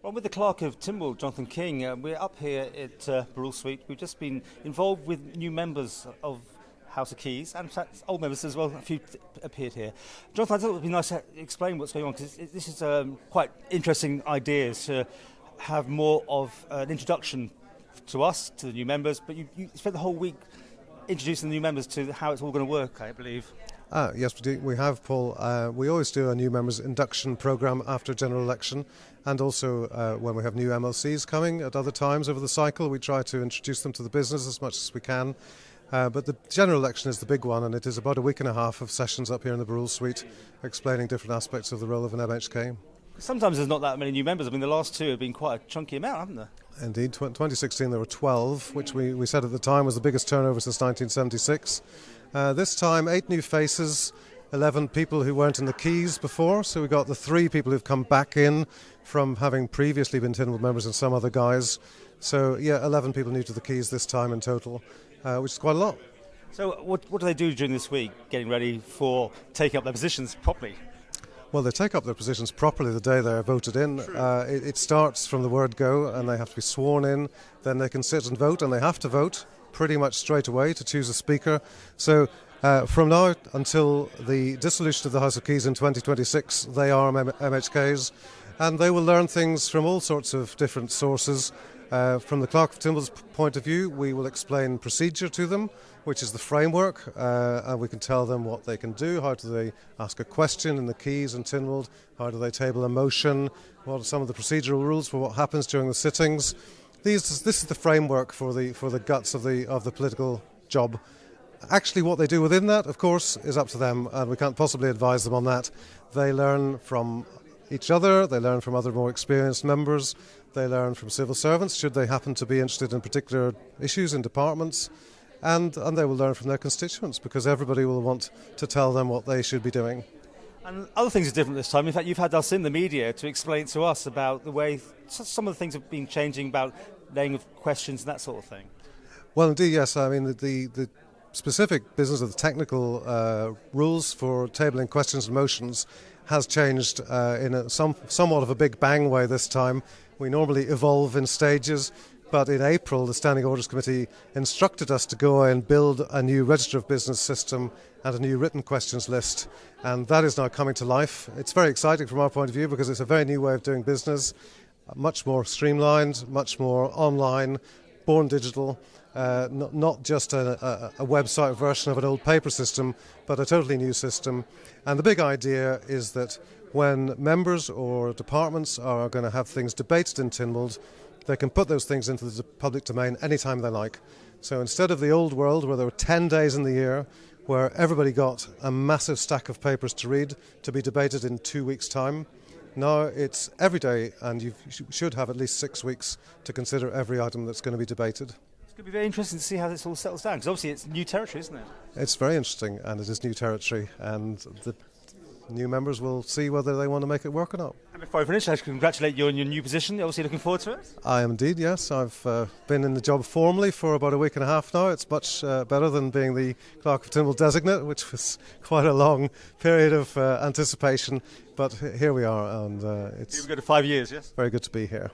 Well, with the Clerk of Tynwald, Jonathan King, we're up here at Burrell Suite. We've just been involved with new members of House of Keys, and in fact, old members as well. A few appeared here. Jonathan, I thought it would be nice to explain what's going on, because this is quite interesting ideas to have more of an introduction to us, to the new members, but you spent the whole week introducing the new members to how it's all going to work, I believe. Yes, we do. We have, Paul. We always do a new members induction programme after general election, and also when we have new MLCs coming at other times over the cycle, we try to introduce them to the business as much as we can. But the general election is the big one, and it is about a week and a half of sessions up here in the Burrell Suite explaining different aspects of the role of an MHK. Sometimes there's not that many new members. I mean, the last two have been quite a chunky amount, haven't they? Indeed. 2016 there were 12, which we said at the time was the biggest turnover since 1976. This time, 8 new faces, 11 people who weren't in the Keys before, so we got the 3 people who've come back in from having previously been Tynwald members and some other guys. So, 11 people new to the Keys this time in total, which is quite a lot. So what do they do during this week, getting ready for taking up their positions properly? Well, they take up their positions properly the day they're voted in. It starts from the word go, and they have to be sworn in, then they can sit and vote, and they have to vote pretty much straight away to choose a speaker. So from now until the dissolution of the House of Keys in 2026, they are MHKs, and they will learn things from all sorts of different sources. From the Clerk of Tynwald's point of view, we will explain procedure to them, which is the framework, and we can tell them what they can do. How do they ask a question in the Keys and Tynwald? How do they table a motion? What are some of the procedural rules for what happens during the sittings? This is the framework for the guts of the political job. Actually, what they do within that, of course, is up to them, and we can't possibly advise them on that. They learn from each other, they learn from other more experienced members, they learn from civil servants, should they happen to be interested in particular issues in departments, and they will learn from their constituents, because everybody will want to tell them what they should be doing. And other things are different this time. In fact, you've had us in the media to explain to us about the way some of the things have been changing about laying of questions and that sort of thing. Well, indeed, yes. I mean, the specific business of the technical rules for tabling questions and motions has changed in a somewhat of a big bang way this time. We normally evolve in stages, but in April the Standing Orders Committee instructed us to go and build a new Register of Business system and a new written questions list, and that is now coming to life. It's very exciting from our point of view because it's a very new way of doing business, much more streamlined, much more online, born digital, not just a website version of an old paper system, but a totally new system. And the big idea is that when members or departments are going to have things debated in Tynwald, they can put those things into the public domain anytime they like. So instead of the old world where there were 10 days in the year where everybody got a massive stack of papers to read to be debated in 2 weeks' time, now it's every day, and you should have at least 6 weeks to consider every item that's going to be debated. It's going to be very interesting to see how this all settles down, because obviously it's new territory, isn't it? It's very interesting, and it is new territory, and the new members will see whether they want to make it work or not. And before I finish, I should congratulate you on your new position. You're obviously looking forward to it? I am indeed, yes. I've been in the job formally for about a week and a half now. It's much better than being the Clerk of Tynwald designate, which was quite a long period of anticipation. But here we are, and it's You've got 5 years, yes? very good to be here.